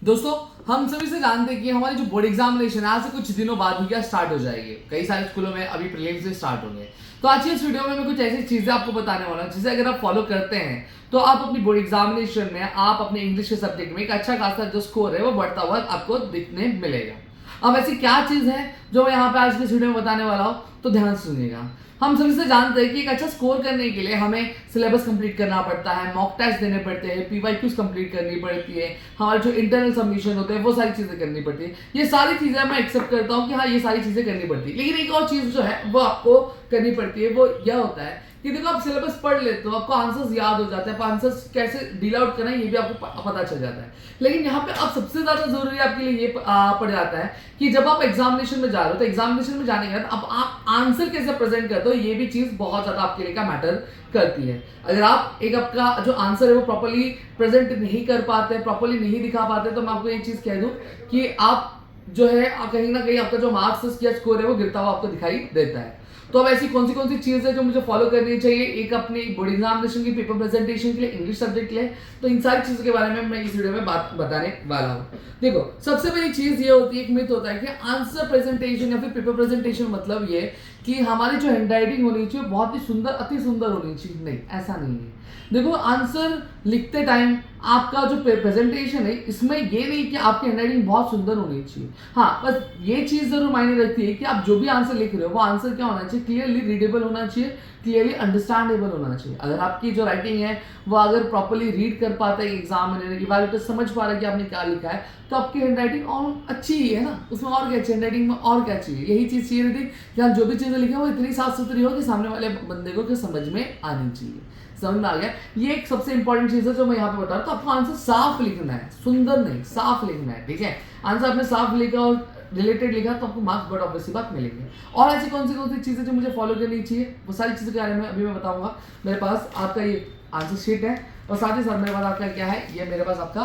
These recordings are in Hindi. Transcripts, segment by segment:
दोस्तों हम सभी से जानते हैं कि हमारी जो बोर्ड एग्जामिनेशन है आज से कुछ दिनों बाद ही क्या स्टार्ट हो जाएगी। कई सारे स्कूलों में अभी प्रीलिम्स से स्टार्ट होंगे। तो आज की इस वीडियो में मैं कुछ ऐसी चीजें आपको बताने वाला हूँ जिसे अगर आप फॉलो करते हैं तो आप अपनी बोर्ड एग्जामिनेशन में आप अपने इंग्लिश के सब्जेक्ट में एक अच्छा खासा जो स्कोर है वो बढ़ता हुआ आपको दिखने मिलेगा। अब ऐसी क्या चीज है जो मैं यहाँ पे आज की इस वीडियो में बताने वाला हूँ, तो ध्यान सुनिएगा। हम सभी से जानते हैं कि एक अच्छा स्कोर करने के लिए हमें सिलेबस कंप्लीट करना पड़ता है, मॉक टेस्ट देने पड़ते हैं, पीवाईक्यूज कंप्लीट करनी पड़ती है, हमारे जो इंटरनल सबमिशन होते हैं वो सारी चीजें करनी पड़ती है। ये सारी चीजें मैं एक्सेप्ट करता हूँ कि हाँ ये सारी चीजें करनी पड़ती है, लेकिन एक और चीज जो है वो आपको करनी पड़ती है। वो यह होता है कि देखो आप सिलेबस पढ़ लेते हो, आपको आंसर्स याद हो जाते हैं, आंसर्स कैसे डील आउट करना है ये भी आपको पता चल जाता है। लेकिन यहाँ पे अब सबसे ज्यादा जरूरी आपके लिए ये पड़ जाता है कि जब आप एग्जामिनेशन में जा रहे हो तो एग्जामिनेशन में जाने के बाद अब आप आंसर कैसे प्रेजेंट करते हो ये भी चीज बहुत ज्यादा आपके लिए का मैटर करती है। अगर आप एक आपका जो आंसर है वो प्रॉपर्ली प्रेजेंट नहीं कर पाते, प्रॉपर्ली नहीं दिखा पाते, तो मैं आपको ये चीज कह दूं कि आप जो है कहीं ना कहीं आपका जो मार्क्स या स्कोर है वो गिरता हुआ आपको दिखाई देता है। तो अब ऐसी कौन सी चीज है जो मुझे फॉलो करनी चाहिए एक अपनी बोर्ड एग्जामिनेशन की पेपर प्रेजेंटेशन के लिए, इंग्लिश सब्जेक्ट के लिए, तो इन सारी चीजों के बारे में मैं इस वीडियो में बात बताने वाला हूँ। देखो सबसे पहली चीज ये होती है, एक मिथ होता है कि आंसर प्रेजेंटेशन या फिर पेपर प्रेजेंटेशन मतलब ये कि हमारी जो हैंडराइटिंग होनी चाहिए बहुत ही सुंदर, अति सुंदर होनी चाहिए। नहीं, ऐसा नहीं है। देखो आंसर लिखते टाइम आपका जो प्रेजेंटेशन है इसमें ये नहीं कि आपकी हैंडराइटिंग बहुत सुंदर होनी चाहिए। हाँ, बस ये चीज जरूर मायने रखती है कि आप जो भी आंसर लिख रहे हो वो आंसर क्या होना चाहिए, क्लियरली रीडेबल होना चाहिए, क्लियरली अंडरस्टैंडेबल होना चाहिए। अगर आपकी जो राइटिंग है वो अगर प्रॉपर्ली रीड कर पाता है एग्जामिनर, इवैल्यूएटर समझ पा रहा है कि आपने क्या लिखा है, तो आपकी हैंडराइटिंग और अच्छी ही है ना, उसमें और क्या चाहिए, हैंडराइटिंग में और क्या चाहिए। यही चीज चाहिए थी कि हम जो भी चीजें लिखे वो इतनी साफ सुथरी हो कि सामने वाले बंदे को समझ में आनी चाहिए। समझ में आ गया? ये एक सबसे इंपॉर्टेंट चीज है जो मैं यहाँ पे बता रहा हूँ। तो आपको आंसर साफ लिखना है, सुंदर नहीं, साफ लिखना है। ठीक है, आंसर आपने साफ लिखा और रिलेटेड लिखा तो आपको मार्क्स बट ऑब्वियसली बात मिलेंगे। और ऐसी कौन सी चीजें जो मुझे फॉलो करनी चाहिए वो सारी चीजों के बारे में अभी मैं बताऊंगा। मेरे पास आपका ये आंसर शीट है और साथ ही साथ मेरे पास आपका क्या है, ये मेरे पास आपका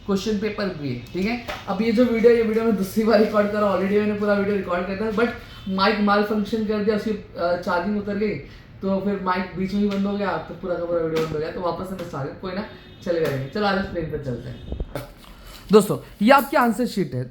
क्वेश्चन पेपर भी है। ठीक है, अब ये वीडियो मैं दूसरी बार रिकॉर्ड कर रहा हूँ। ऑलरेडी मैंने पूरा वीडियो रिकॉर्ड करता है बट माइक माल फंक्शन कर दिया, उसकी चार्जिंग उतर गई तो फिर माइक बीच में ही बंद हो गया, तो पूरा का पूरा वीडियो बंद हो गया। तो वापस से मैं स्टार्ट, कोई ना, चलेगा नहीं। चलो आज स्क्रीन पर चलते हैं। दोस्तों ये आपकी आंसर शीट है,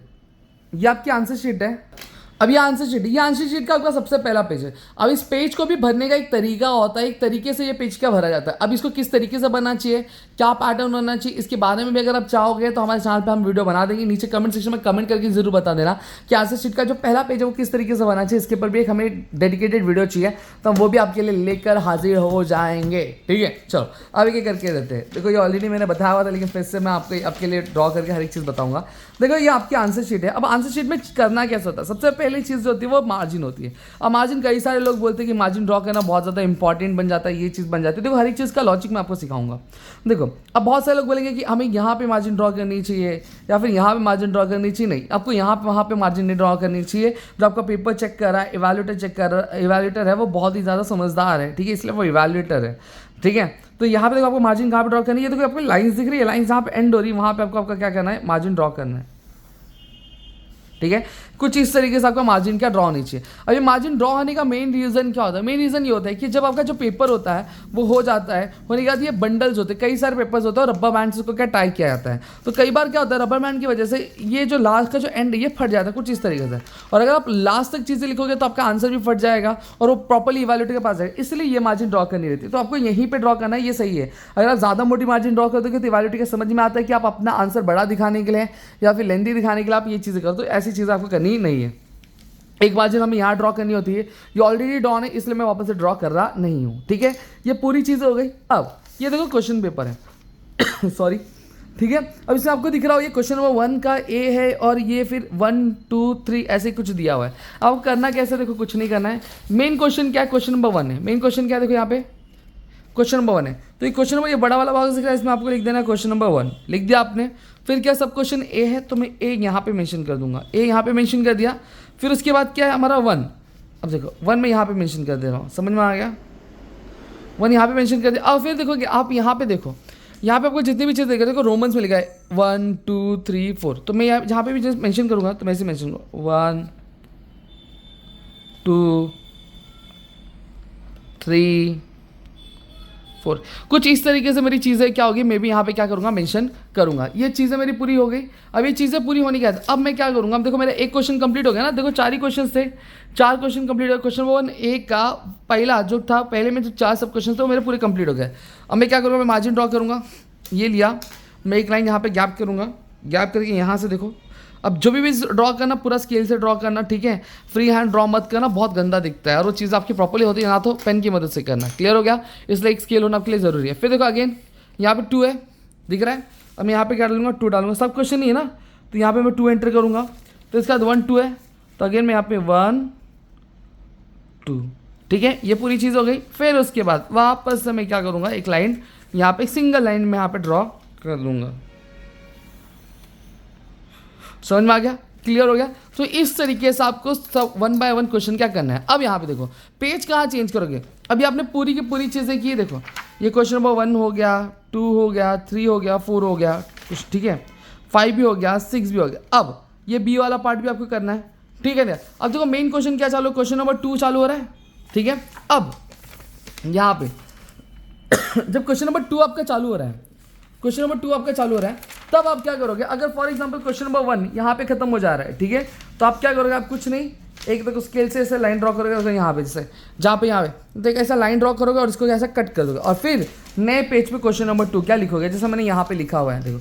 ये आपकी आंसर शीट है। अब ये आंसर शीट का आपका सबसे पहला पेज है। अब इस पेज को भी भरने का एक तरीका होता है, एक तरीके से ये पेज क्या भरा जाता है। अब इसको किस तरीके से बनना चाहिए, क्या पैटर्न होना चाहिए, इसके बारे में भी अगर आप चाहोगे तो हमारे चैनल पे हम वीडियो बना देंगे। नीचे कमेंट सेक्शन में कमेंट करके जरूर बता देना कि आंसर शीट का जो पहला पेज है वो किस तरीके से बनना चाहिए। इसके ऊपर भी एक हमें डेडिकेटेड वीडियो चाहिए, तो हम वो भी आपके लिए लेकर हाजिर हो जाएंगे। ठीक है, चलो अब एक करके देते हैं। देखो ये ऑलरेडी मैंने बताया हुआ था, लेकिन फिर से मैं आपके लिए ड्रॉ करके हर एक चीज़ बताऊंगा। देखो ये आपकी आंसर शीट है। अब आंसर शीट में करना कैसे होता है, सबसे पहली चीज़ जो होती है वो मार्जिन होती है। अब मार्जिन कई सारे लोग बोलते हैं कि मार्जिन ड्रॉ करना बहुत ज़्यादा इंपॉर्टेंट बन जाता है, ये चीज़ बन जाती है। देखो हर एक चीज़ का लॉजिक मैं आपको सिखाऊंगा। देखो अब बहुत सारे लोग बोलेंगे कि हमें यहाँ पे मार्जिन ड्रॉ करनी चाहिए या फिर यहाँ पे मार्जिन ड्रॉ करनी चाहिए। नहीं, आपको यहाँ पे वहाँ पे मार्जिन नहीं ड्रॉ करनी चाहिए। जो आपका पेपर चेक कर रहा है, इवैल्यूएटर चेक कर रहा है, इवैल्यूएटर है वो बहुत ही ज़्यादा समझदार है। ठीक है, इसलिए वो इवैल्यूएटर है। ठीक है, तो यहाँ पे देखो आपको मार्जिन कहाँ पे ड्रॉ करनी है। देखो आपको लाइन्स दिख रही है, लाइन्स जहाँ पे एंड हो रही है वहाँ पे आपको आपका क्या करना है, मार्जिन ड्रॉ करना है। ठीक है, कुछ इस तरीके से आपका मार्जिन क्या ड्रॉ होनी चाहिए। अब ये मार्जिन ड्रॉ होने का मेन रीज़न क्या होता है, मेन रीज़न ये होता है कि जब आपका जो पेपर होता है वो हो जाता है, होने के बाद ये बंडल्स होते हैं, कई सारे पेपर्स होते हैं और रबर बैंड से उसको क्या टाई किया जाता है। तो कई बार क्या होता है, रबर बैंड की वजह से ये जो लास्ट का जो एंड है ये फट जाता है कुछ इस तरीके से। और अगर आप लास्ट तक चीज़ें लिखोगे तो आपका आंसर भी फट जाएगा और वो प्रॉपर्ली इवैल्यूएटर के पास जाएगा। इसलिए ये मार्जिन ड्रॉ करनी रहती है। तो आपको यहीं पर ड्रॉ करना है, ये सही है। अगर आप ज़्यादा मोटी मार्जिन ड्रॉ कर दोगे तो इवैल्यूएटर के समझ में आता है कि आप अपना आंसर बड़ा दिखाने के लिए या फिर लेंथी दिखाने के लिए आप ये चीज़ें करो। तो ऐसी चीज़ें आपको करनी नहीं है। एक मार्जिन हमें यहाँ ड्रॉ करनी होती है, ये ऑलरेडी ड्रॉ है इसलिए मैं वापस से ड्रॉ कर रहा नहीं हूँ। ठीक है, ये पूरी चीज़ हो गई। अब ये देखो क्वेश्चन पेपर है सॉरी। ठीक है, अब इसमें आपको दिख रहा हो ये क्वेश्चन नंबर 1 का ए है और ये फिर 1 2 3 ऐसे कुछ दिया हुआ है। अब करना कैसे, देखो कुछ नहीं करना है। मेन क्वेश्चन क्या है, क्वेश्चन नंबर 1 है। मेन क्वेश्चन क्या है, देखो यहाँ पे क्वेश्चन नंबर 1 है। तो ये क्वेश्चन नंबर, ये बड़ा वाला बॉक्स दिख रहा है, इसमें आपको लिख देना है क्वेश्चन नंबर 1। लिख दिया आपने। फिर क्या, सब क्वेश्चन ए है तो मैं ए यहाँ पे मेंशन कर दूंगा, ए यहाँ पे मेंशन कर दिया। फिर उसके बाद क्या है हमारा 1। अब देखो 1 मैं यहाँ पे मेंशन कर दे रहा हूँ, समझ में आ गया, 1 यहाँ पे मेंशन कर दिया। अब फिर देखोगे आप यहाँ पे देखो, यहाँ पे आपको जितनी भी चीज़ देखो रोमन्स में लिखा है 1 2 3 4। तो मैं जहाँ पे भी चीज़ मेंशन करूँगा तो मैं ऐसे मेंशन करूँगा 1 2 3 4। कुछ इस तरीके से मेरी चीज़ें क्या होगी, मैं भी यहाँ पे क्या करूँगा, मेंशन करूँगा। ये चीज़ें मेरी पूरी हो गई। अब ये चीज़ें पूरी होने के बाद अब मैं क्या करूँगा, अब देखो मेरा एक क्वेश्चन कंप्लीट हो गया ना, देखो 4 ही क्वेश्चन थे, 4 क्वेश्चन कंप्लीट हो गए। क्वेश्चन 1A का पहला जो था, पहले में जो 4 सब क्वेश्चन थे वो मेरे पूरे कंप्लीट हो गए। अब मैं क्या करूँगा, मैं मार्जिन ड्रॉ करूँगा, ये लिया, मैं एक लाइन यहाँ पे गैप करूँगा, गैप करके यहाँ से देखो, अब जो भी ड्रॉ करना पूरा स्केल से ड्रॉ करना, ठीक है, फ्री हैंड ड्रॉ मत करना, बहुत गंदा दिखता है और वो चीज़ आपकी प्रॉपर्ली होती है ना, तो पेन की मदद से करना। क्लियर हो गया, इसलिए एक स्केल होना आपके लिए ज़रूरी है। फिर देखो अगेन यहाँ पे 2 है, दिख रहा है, अब मैं यहाँ पे क्या डालूंगा, 2 डालूंगा, सब क्वेश्चन नहीं है ना, तो यहाँ पे मैं 2 एंटर करूँगा। तो इसके बाद 1 2 है, तो अगेन मैं यहाँ पे 1 2, ठीक है, ये पूरी चीज़ हो गई। फिर उसके बाद वापस से मैं क्या करूँगा, एक लाइन यहाँ पे, सिंगल लाइन में यहाँ पे ड्रॉ कर दूंगा। समझ में आ गया, क्लियर हो गया। तो इस तरीके से आपको सब 1 बाय 1 क्वेश्चन क्या करना है। अब यहाँ पे देखो पेज कहाँ चेंज करोगे, अभी आपने पूरी की पूरी चीज़ें की, देखो ये क्वेश्चन नंबर 1 हो गया, 2 हो गया, 3 हो गया, 4 हो गया कुछ, ठीक है, 5 भी हो गया, 6 भी हो गया। अब ये बी वाला पार्ट भी आपको करना है, ठीक है ना। अब देखो मेन क्वेश्चन क्या चालू, क्वेश्चन नंबर 2 चालू हो रहा है, ठीक है। अब यहाँ पे जब क्वेश्चन नंबर 2 आपका चालू हो रहा है, क्वेश्चन नंबर 2 आपका चालू हो रहा है, तब आप क्या करोगे, अगर फॉर एग्जांपल क्वेश्चन नंबर 1 यहाँ पे खत्म हो जा रहा है, ठीक है, तो आप क्या करोगे, आप कुछ नहीं, एक तो स्केल से ऐसे लाइन ड्रॉ करोगे, यहाँ पे जैसे जहाँ पे यहाँ पे तो एक ऐसा लाइन ड्रॉ करोगे और इसको ऐसा कट कर दोगे, और फिर नए पेज पे क्वेश्चन नंबर 2 क्या लिखोगे, जैसे मैंने यहाँ पे लिखा हुआ है, देखो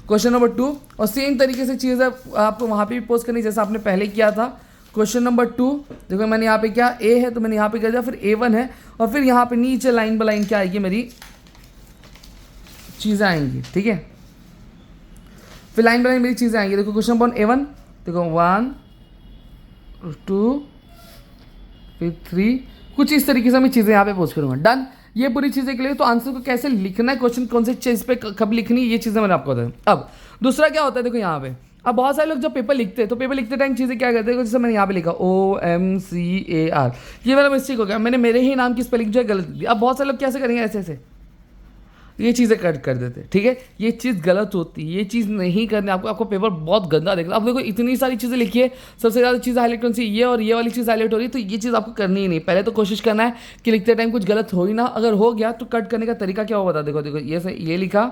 क्वेश्चन नंबर 2, और सेम तरीके से चीज़ आपको वहाँ पे भी पोस्ट करनी जैसा आपने पहले किया था। क्वेश्चन नंबर 2 देखो मैंने यहाँ पे क्या, ए है तो मैंने यहाँ पे कर दिया, फिर A1 है, और फिर यहाँ पे नीचे लाइन बाय लाइन क्या आएगी, मेरी चीज़ें आएंगी, ठीक है, फिर लाइन बाय लाइन मेरी चीज़ें आएंगी। देखो क्वेश्चन नंबर A1, देखो 1 2 फिर 3, कुछ इस तरीके से मैं चीज़ें यहाँ पे पोस्ट करूँगा। डन, ये पूरी चीज़ें के लिए तो आंसर को कैसे लिखना है, क्वेश्चन कौन से चीज़ पे कब लिखनी है, ये चीज़ें मैंने आपको बताया। अब दूसरा क्या होता है, देखो यहाँ पे अब बहुत सारे लोग जब पेपर लिखते हैं तो पेपर लिखते टाइम चीज़ें क्या करते हैं, जैसे मैंने यहाँ पे लिखा OMCAR, ये मेरा मिस्टेक हो गया, मैंने मेरे ही नाम की स्पेलिंग जो है गलत दी। अब बहुत सारे लोग कैसे करेंगे, ऐसे ऐसे ये चीज़ें कट कर देते, ठीक है, ये चीज़ गलत होती है, ये चीज़ नहीं करनी आपको, आपको पेपर बहुत गंदा दिख रहा है। अब देखो इतनी सारी चीज़ें लिखी है, सबसे ज़्यादा चीज़ हाईलाइट कौन सी, ये और ये वाली चीज़ हाईलाइट हो रही है, तो ये चीज़ आपको करनी ही नहीं। पहले तो कोशिश करना है कि लिखते टाइम कुछ गलत हो ही ना, अगर हो गया तो कट करने का तरीका क्या हो बता। देखो देखो ये से ये लिखा,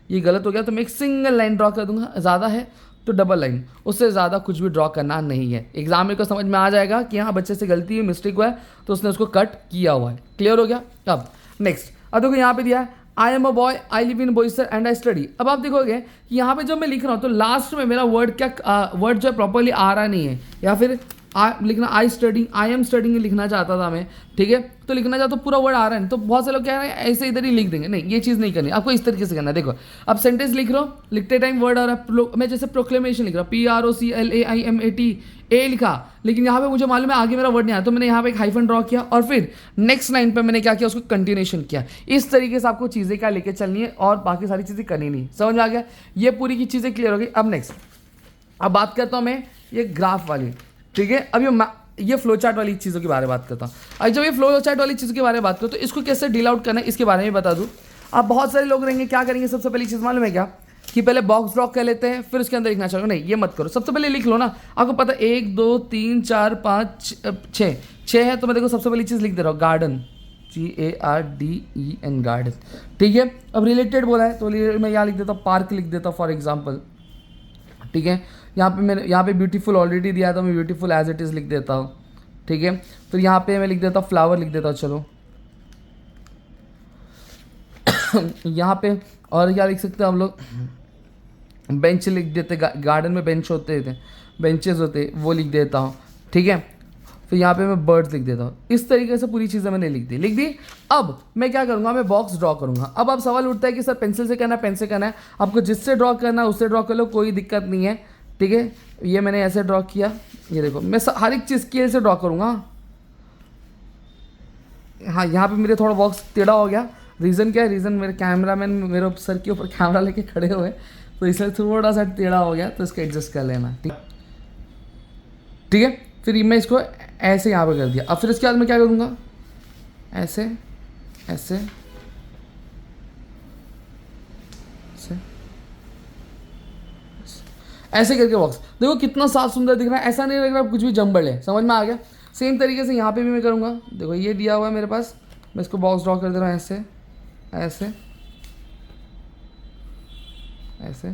ये गलत हो गया तो मैं एक सिंगल लाइन ड्रॉ कर दूंगा, ज़्यादा है तो डबल लाइन, उससे ज़्यादा कुछ भी ड्रॉ करना नहीं है। एग्जाम में को समझ में आ जाएगा कि हाँ बच्चे से गलती हुई, मिस्टेक हुआ है, तो उसने उसको कट किया हुआ है। क्लियर हो गया। अब नेक्स्ट, अब देखो यहाँ पे दिया है I am a boy, I live in Boisar and I study. अब आप देखोगे कि यहाँ पे जब मैं लिख रहा हूँ तो लास्ट में मेरा वर्ड क्या वर्ड जो है प्रॉपरली आ रहा नहीं है, या फिर लिखना I study, I am studying लिखना चाहता था मैं, ठीक है, तो लिखना चाहता तो पूरा वर्ड आ रहा है नहीं, तो बहुत से लोग क्या है ऐसे इधर ही लिख देंगे, नहीं ये चीज़ नहीं करनी, आपको इस तरीके से करना है। देखो अब सेंटेंस लिख रहा हूँ, लिखते टाइम वर्ड आ रहा है, मैं जैसे प्रोक्लेमेशन लिख रहा हूँ, PROCLAIMAT ए लिखा, लेकिन यहाँ पे मुझे मालूम है आगे मेरा वर्ड नहीं आया, तो मैंने यहाँ पे एक हाइफन ड्रॉ किया और फिर नेक्स्ट लाइन पे मैंने क्या किया, उसको कंटिन्यूएशन किया। इस तरीके से आपको चीज़ें क्या लेके चलनी है और बाकी सारी चीज़ें करनी नहीं। समझ में आ गया, ये पूरी की चीज़ें क्लियर हो गई। अब नेक्स्ट, अब बात करता हूँ मैं ये ग्राफ वाली, ठीक है, अब ये फ्लो चार्ट वाली चीज़ों के बारे में बात करता हूँ। अब जब ये फ्लो चार्ट वाली चीज़ों के बारे में बात करो तो इसको कैसे डील आउट करना है इसके बारे में बता दूँ। अब बहुत सारे लोग रहेंगे क्या करेंगे, सबसे पहली चीज़ मालूम है क्या, कि पहले बॉक्स ड्रॉ कर लेते हैं फिर उसके अंदर लिखना चाहोगे, नहीं ये मत करो, सबसे पहले लिख लो ना। आपको पता 1 2 3 4 5 6 है, तो मैं देखो सबसे पहली चीज़ लिख दे रहा हूँ गार्डन, GARDEN गार्डन, ठीक है। अब रिलेटेड बोला है तो मैं यहाँ लिख देता हूँ पार्क लिख देता हूँ फॉर एग्जाम्पल, ठीक है। यहाँ पे ब्यूटीफुल ऑलरेडी दिया था, मैं ब्यूटीफुल एज इट इज़ लिख देता हूँ, ठीक है। फिर यहाँ पे मैं लिख देता हूँ फ्लावर लिख देता हूँ, चलो यहाँ पे और क्या लिख सकते हैं हम लोग, बेंच लिख देते, गार्डन में बेंच होते थे, बेंचेस होते, वो लिख देता हूँ, ठीक है। फिर यहाँ पे मैं बर्ड्स लिख देता हूँ। इस तरीके से पूरी चीज़ें मैंने लिख दी। अब मैं क्या करूँगा, मैं बॉक्स ड्रॉ करूँगा। अब आप सवाल उठता है कि सर पेंसिल से करना है, पेन से करना है, आपको जिससे ड्रॉ करना है उससे ड्रॉ कर लो, कोई दिक्कत नहीं है, ठीक है। ये मैंने ऐसे ड्रॉ किया, ये देखो मैं हर एक चीज़ स्केल से ड्रॉ करूँगा। हाँ यहाँ पे मेरे थोड़ा बॉक्स टेढ़ा हो गया, रीज़न क्या है, रीज़न मेरे कैमरामैन मेरे सर के ऊपर कैमरा लेके खड़े हुए, तो इसलिए थोड़ा सा टेढ़ा हो गया, तो इसको एडजस्ट कर लेना, ठीक है। फिर मैं इसको ऐसे यहाँ पे कर दिया। अब फिर इसके बाद मैं क्या करूँगा, ऐसे ऐसे ऐसे करके बॉक्स देखो कितना साफ सुंदर दिख रहा है, ऐसा नहीं लग रहा कुछ भी जंबल है। समझ में आ गया। सेम तरीके से यहाँ पे भी मैं करूँगा, देखो ये दिया हुआ है मेरे पास, मैं इसको बॉक्स ड्रॉ कर दे रहा हूँ ऐसे ऐसे ऐसे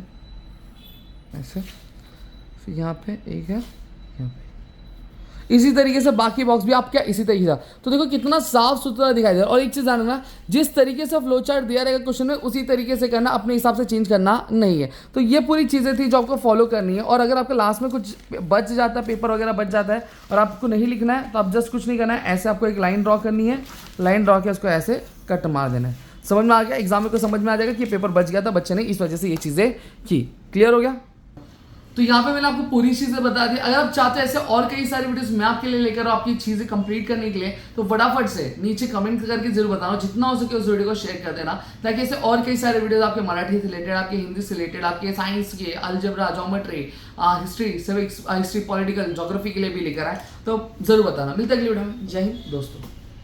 ऐसे, फिर यहाँ पे एक है, यहाँ पे इसी तरीके से बाकी बॉक्स भी आप क्या इसी तरीके से। तो देखो कितना साफ सुथरा दिखाई दे रहा है। और एक चीज़ जानना, जिस तरीके से फ्लो चार्ट दिया रहेगा क्वेश्चन में उसी तरीके से करना, अपने हिसाब से चेंज करना नहीं है। तो ये पूरी चीज़ें थी जो आपको फॉलो करनी है। और अगर आपके लास्ट में कुछ बच जाता है, पेपर वगैरह बच जाता है और आपको नहीं लिखना है, तो आप जस्ट कुछ नहीं करना है, ऐसे आपको एक लाइन ड्रॉ करनी है, लाइन ड्रॉ के उसको ऐसे कट मार देना है। समझ में आ गया? एग्जाम में को समझ में आ जाएगा कि पेपर बच गया था, बच्चे ने इस वजह से ये चीज़ें की। क्लियर हो गया? तो यहाँ पे मैंने आपको पूरी चीज़ें बता दी। अगर आप चाहते हैं ऐसे और कई सारी वीडियोस मैं आपके लिए लेकर आपकी चीज़ें कंप्लीट करने के लिए, तो फटाफट से नीचे कमेंट करके जरूर बताना, जितना हो सके उस वीडियो को शेयर कर देना, ताकि ऐसे और कई सारे वीडियोस आपके मराठी से रिलेटेड, आपके हिंदी से रिलेटेड, आपके साइंस के, algebra, geometry, history, civics, history, political, geography के लिए भी लेकर आए। तो जरूर बताना। मिलते हैं अगली वीडियो में। जय हिंद दोस्तों।